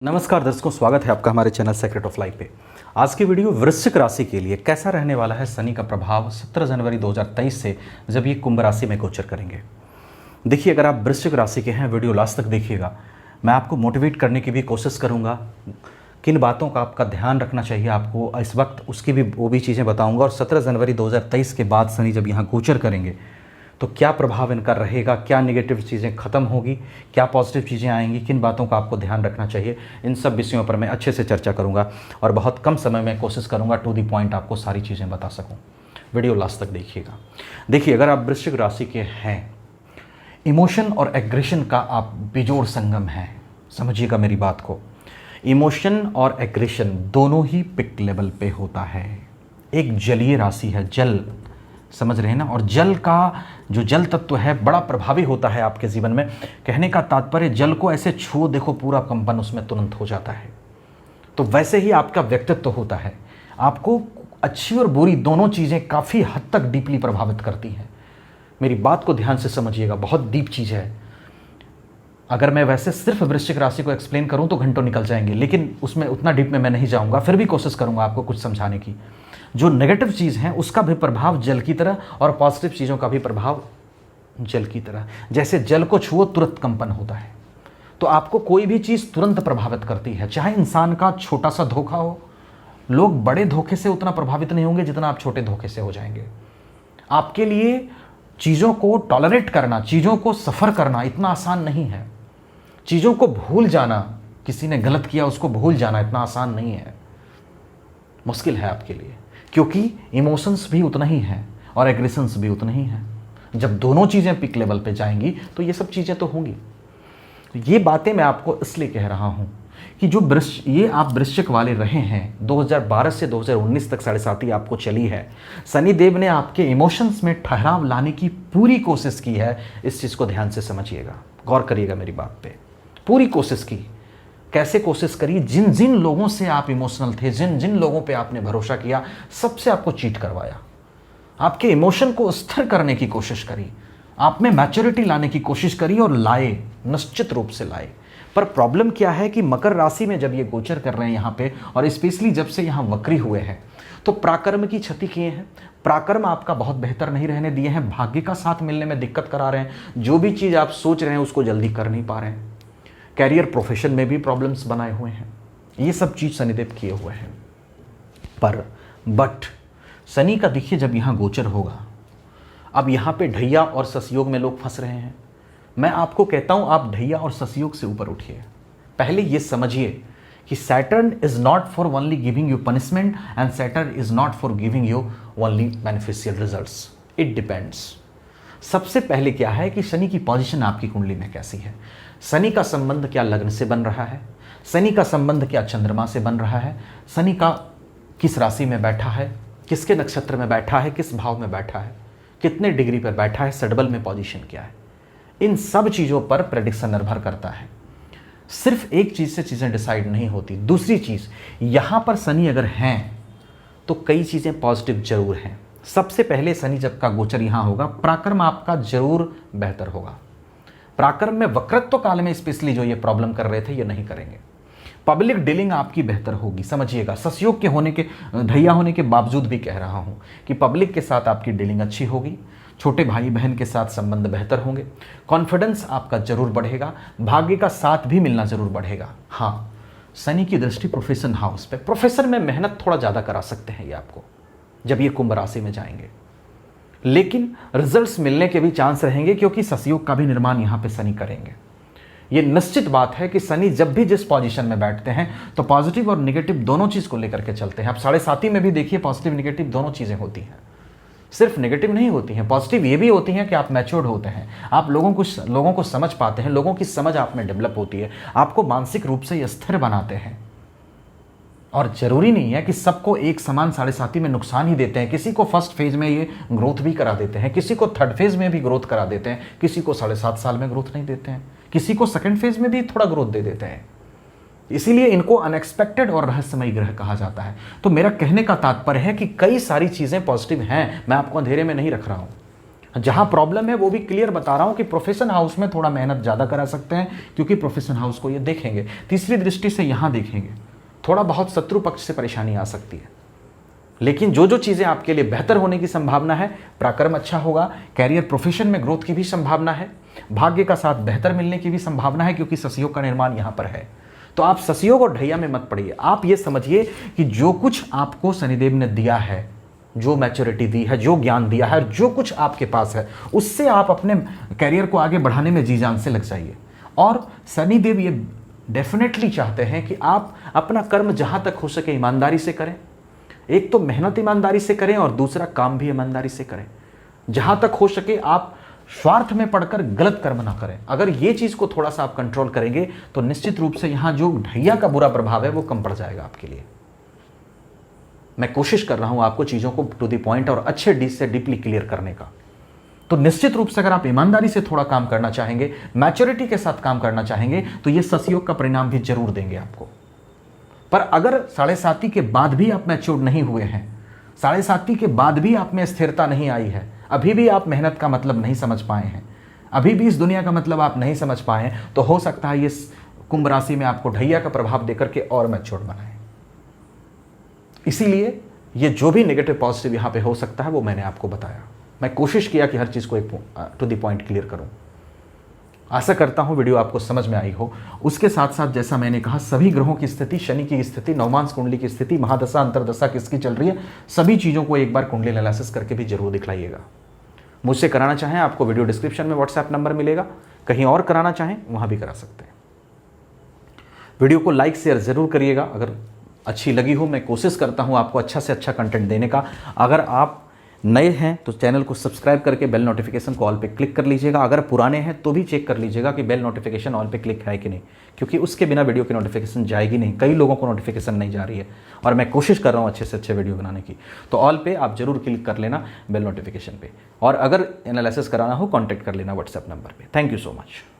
नमस्कार दर्शकों, स्वागत है आपका हमारे चैनल सेक्रेट ऑफ लाइफ पे। आज की वीडियो वृश्चिक राशि के लिए कैसा रहने वाला है शनि का प्रभाव 17 जनवरी 2023 से जब ये कुंभ राशि में गोचर करेंगे। देखिए, अगर आप वृश्चिक राशि के हैं, वीडियो लास्ट तक देखिएगा। मैं आपको मोटिवेट करने की भी कोशिश करूँगा, किन बातों का आपका ध्यान रखना चाहिए आपको इस वक्त, उसकी भी वो भी चीज़ें बताऊँगा। और 17 जनवरी 2023 के बाद शनि जब यहाँ गोचर करेंगे तो क्या प्रभाव इनका रहेगा, क्या नेगेटिव चीज़ें ख़त्म होगी, क्या पॉजिटिव चीज़ें आएंगी, किन बातों का आपको ध्यान रखना चाहिए, इन सब विषयों पर मैं अच्छे से चर्चा करूंगा और बहुत कम समय में कोशिश करूंगा टू दी पॉइंट आपको सारी चीज़ें बता सकूं। वीडियो लास्ट तक देखिएगा। देखिए, अगर आप वृश्चिक राशि के हैं, इमोशन और एग्रेशन का आप बेजोड़ संगम है। समझिएगा मेरी बात को। इमोशन और एग्रेशन दोनों ही पिक लेवल पे होता है। एक जलीय राशि है, जल, समझ रहे हैं ना। और जल का जो जल तत्व है बड़ा प्रभावी होता है आपके जीवन में। कहने का तात्पर्य, जल को ऐसे छुओ देखो, पूरा कंपन उसमें तुरंत हो जाता है। तो वैसे ही आपका व्यक्तित्व होता है। आपको अच्छी और बुरी दोनों चीज़ें काफ़ी हद तक डीपली प्रभावित करती हैं। मेरी बात को ध्यान से समझिएगा, बहुत डीप चीज़ है। अगर मैं वैसे सिर्फ वृश्चिक राशि को एक्सप्लेन करूं तो घंटों निकल जाएंगे, लेकिन उसमें उतना डीप में मैं नहीं जाऊंगा। फिर भी कोशिश करूंगा आपको कुछ समझाने की। जो नेगेटिव चीज़ है उसका भी प्रभाव जल की तरह और पॉजिटिव चीज़ों का भी प्रभाव जल की तरह। जैसे जल को छुओ तुरंत कंपन होता है, तो आपको कोई भी चीज़ तुरंत प्रभावित करती है। चाहे इंसान का छोटा सा धोखा हो, लोग बड़े धोखे से उतना प्रभावित नहीं होंगे जितना आप छोटे धोखे से हो जाएंगे। आपके लिए चीज़ों को टॉलरेट करना, चीज़ों को सफ़र करना इतना आसान नहीं है। चीज़ों को भूल जाना, किसी ने गलत किया उसको भूल जाना इतना आसान नहीं है, मुश्किल है आपके लिए। क्योंकि इमोशंस भी उतना ही हैं और एग्रेशंस भी उतना ही हैं। जब दोनों चीज़ें पिक लेवल पे जाएंगी तो ये सब चीज़ें तो होंगी। तो ये बातें मैं आपको इसलिए कह रहा हूँ कि जो ये आप वृश्चिक वाले रहे हैं, 2012 से 2019 तक 7.5 आपको चली है। शनिदेव ने आपके इमोशंस में ठहराव लाने की पूरी कोशिश की है। इस चीज़ को ध्यान से समझिएगा, गौर करिएगा मेरी बात पे। पूरी कोशिश की। कैसे कोशिश करी? जिन जिन लोगों से आप इमोशनल थे, जिन जिन लोगों पे आपने भरोसा किया, सबसे आपको चीट करवाया। आपके इमोशन को स्थिर करने की कोशिश करी, आप में मैच्योरिटी लाने की कोशिश करी और लाए, निश्चित रूप से लाए। पर प्रॉब्लम क्या है कि मकर राशि में जब ये गोचर कर रहे हैं यहाँ पे, और स्पेशली जब से यहाँ वक्री हुए हैं, तो प्राकर्म की क्षति किए हैं। प्राकर्म आपका बहुत बेहतर नहीं रहने दिए हैं। भाग्य का साथ मिलने में दिक्कत करा रहे हैं। जो भी चीज़ आप सोच रहे हैं उसको जल्दी कर नहीं पा रहे हैं। कैरियर प्रोफेशन में भी प्रॉब्लम्स बनाए हुए हैं। ये सब चीज़ शनिदेव किए हुए हैं। बट शनि का देखिए जब यहाँ गोचर होगा, अब यहाँ पे ढैया और ससयोग में लोग फंस रहे हैं। मैं आपको कहता हूँ, आप ढैया और ससयोग से ऊपर उठिए। पहले ये समझिए कि Saturn is not for only giving you punishment and Saturn is not for giving you only beneficial results. It depends. सबसे पहले क्या है कि शनि की पोजीशन आपकी कुंडली में कैसी है। शनि का संबंध क्या लग्न से बन रहा है, शनि का संबंध क्या चंद्रमा से बन रहा है, शनि का किस राशि में बैठा है, किसके नक्षत्र में बैठा है, किस भाव में बैठा है, कितने डिग्री पर बैठा है, सडबल में पोजीशन क्या है। इन सब चीज़ों पर प्रेडिक्शन निर्भर करता है। सिर्फ एक चीज़ से चीज़ें डिसाइड नहीं होती। दूसरी चीज़, यहाँ पर शनि अगर हैं तो कई चीज़ें पॉजिटिव जरूर हैं। सबसे पहले शनि जब का गोचर यहाँ होगा, पराक्रम आपका जरूर बेहतर होगा। पराक्रम में वक्रत्व काल में स्पेशली जो ये प्रॉब्लम कर रहे थे ये नहीं करेंगे। पब्लिक डीलिंग आपकी बेहतर होगी। समझिएगा, ससयोग के होने के, ढैया होने के बावजूद भी कह रहा हूँ कि पब्लिक के साथ आपकी डीलिंग अच्छी होगी। छोटे भाई बहन के साथ संबंध बेहतर होंगे। कॉन्फिडेंस आपका जरूर बढ़ेगा। भाग्य का साथ भी मिलना जरूर बढ़ेगा। हाँ, शनि की दृष्टि प्रोफेशन हाउस पे, प्रोफेशन में मेहनत थोड़ा ज़्यादा करा सकते हैं ये आपको जब ये कुंभ राशि में जाएंगे, लेकिन रिजल्ट्स मिलने के भी चांस रहेंगे क्योंकि ससयोग का भी निर्माण यहाँ पे शनि करेंगे। ये निश्चित बात है कि शनि जब भी जिस पोजीशन में बैठते हैं तो पॉजिटिव और नेगेटिव दोनों चीज़ को लेकर के चलते हैं। आप 7.5 में भी देखिए, पॉजिटिव नेगेटिव दोनों चीज़ें होती हैं। सिर्फ नेगेटिव नहीं होती हैं, पॉजिटिव ये भी होती हैं कि आप मैच्योर्ड होते हैं, आप लोगों को समझ पाते हैं, लोगों की समझ आप में डेवलप होती है, आपको मानसिक रूप से स्थिर बनाते हैं। और ज़रूरी नहीं है कि सबको एक समान 7.5 में नुकसान ही देते हैं। किसी को फर्स्ट फेज में ये ग्रोथ भी करा देते हैं, किसी को थर्ड फेज में भी ग्रोथ करा देते हैं, किसी को 7.5 साल में ग्रोथ नहीं देते हैं, किसी को सेकंड फेज में भी थोड़ा ग्रोथ दे देते हैं। इसीलिए इनको अनएक्सपेक्टेड और रहस्यमयी ग्रह कहा जाता है। तो मेरा कहने का तात्पर्य है कि कई सारी चीज़ें पॉजिटिव हैं, मैं आपको अंधेरे में नहीं रख रहा हूँ। जहां प्रॉब्लम है वो भी क्लियर बता रहा हूं कि प्रोफेशन हाउस में थोड़ा मेहनत ज़्यादा करा सकते हैं, क्योंकि प्रोफेशन हाउस को ये देखेंगे। तीसरी दृष्टि से यहां देखेंगे, थोड़ा बहुत शत्रु पक्ष से परेशानी आ सकती है, लेकिन जो जो चीज़ें आपके लिए बेहतर होने की संभावना है, पराक्रम अच्छा होगा, कैरियर प्रोफेशन में ग्रोथ की भी संभावना है, भाग्य का साथ बेहतर मिलने की भी संभावना है, क्योंकि शशियोग का निर्माण यहां पर है। तो आप शशियोग और ढैया में मत पड़िए। आप ये समझिए कि जो कुछ आपको शनिदेव ने दिया है, जो मैच्योरिटी दी है, जो ज्ञान दिया है, जो कुछ आपके पास है, उससे आप अपने कैरियर को आगे बढ़ाने में जी जान से लग जाइए। और शनिदेव ये डेफिनेटली चाहते हैं कि आप अपना कर्म जहां तक हो सके ईमानदारी से करें। एक तो मेहनत ईमानदारी से करें और दूसरा काम भी ईमानदारी से करें। जहां तक हो सके आप स्वार्थ में पड़कर गलत कर्म ना करें। अगर ये चीज को थोड़ा सा आप कंट्रोल करेंगे तो निश्चित रूप से यहां जो ढैया का बुरा प्रभाव है वो कम पड़ जाएगा आपके लिए। मैं कोशिश कर रहा हूं आपको चीजों को टू द पॉइंट और अच्छे डीप से डीपली क्लियर करने का। तो निश्चित रूप से अगर आप ईमानदारी से थोड़ा काम करना चाहेंगे, मैच्योरिटी के साथ काम करना चाहेंगे, तो ये शशियोग का परिणाम भी जरूर देंगे आपको। पर अगर 7.5 के बाद भी आप मैच्योर नहीं हुए हैं, 7.5 के बाद भी आप में स्थिरता नहीं आई है, अभी भी आप मेहनत का मतलब नहीं समझ पाए हैं, अभी भी इस दुनिया का मतलब आप नहीं समझ पाए हैं, तो हो सकता है ये कुंभ राशि में आपको ढैया का प्रभाव देकर के और मैच्योर बनाए। इसीलिए ये जो भी नेगेटिव पॉजिटिव यहां पे हो सकता है वो मैंने आपको बताया। मैं कोशिश किया कि हर चीज को एक टू द पॉइंट क्लियर करूं। आशा करता हूं वीडियो आपको समझ में आई हो। उसके साथ साथ जैसा मैंने कहा, सभी ग्रहों की स्थिति, शनि की स्थिति, नवमांश कुंडली की स्थिति, महादशा अंतरदशा किसकी चल रही है, सभी चीजों को एक बार कुंडली एनालिसिस करके भी जरूर दिखलाइएगा। मुझसे कराना चाहें आपको वीडियो डिस्क्रिप्शन में व्हाट्सएप नंबर मिलेगा, कहीं और कराना चाहें वहां भी करा सकते हैं। वीडियो को लाइक शेयर जरूर करिएगा अगर अच्छी लगी हो। मैं कोशिश करता हूं आपको अच्छा से अच्छा कंटेंट देने का। अगर आप नए हैं तो चैनल को सब्सक्राइब करके बेल नोटिफिकेशन को ऑल पे क्लिक कर लीजिएगा। अगर पुराने हैं तो भी चेक कर लीजिएगा कि बेल नोटिफिकेशन ऑल पे क्लिक है कि नहीं, क्योंकि उसके बिना वीडियो की नोटिफिकेशन जाएगी नहीं। कई लोगों को नोटिफिकेशन नहीं जा रही है और मैं कोशिश कर रहा हूँ अच्छे से अच्छे वीडियो बनाने की। तो ऑल पे आप जरूर क्लिक कर लेना बेल नोटिफिकेशन पे, और अगर एनालिसिस कराना हो कॉन्टैक्ट कर लेना व्हाट्सएप नंबर पर। Thank you so much.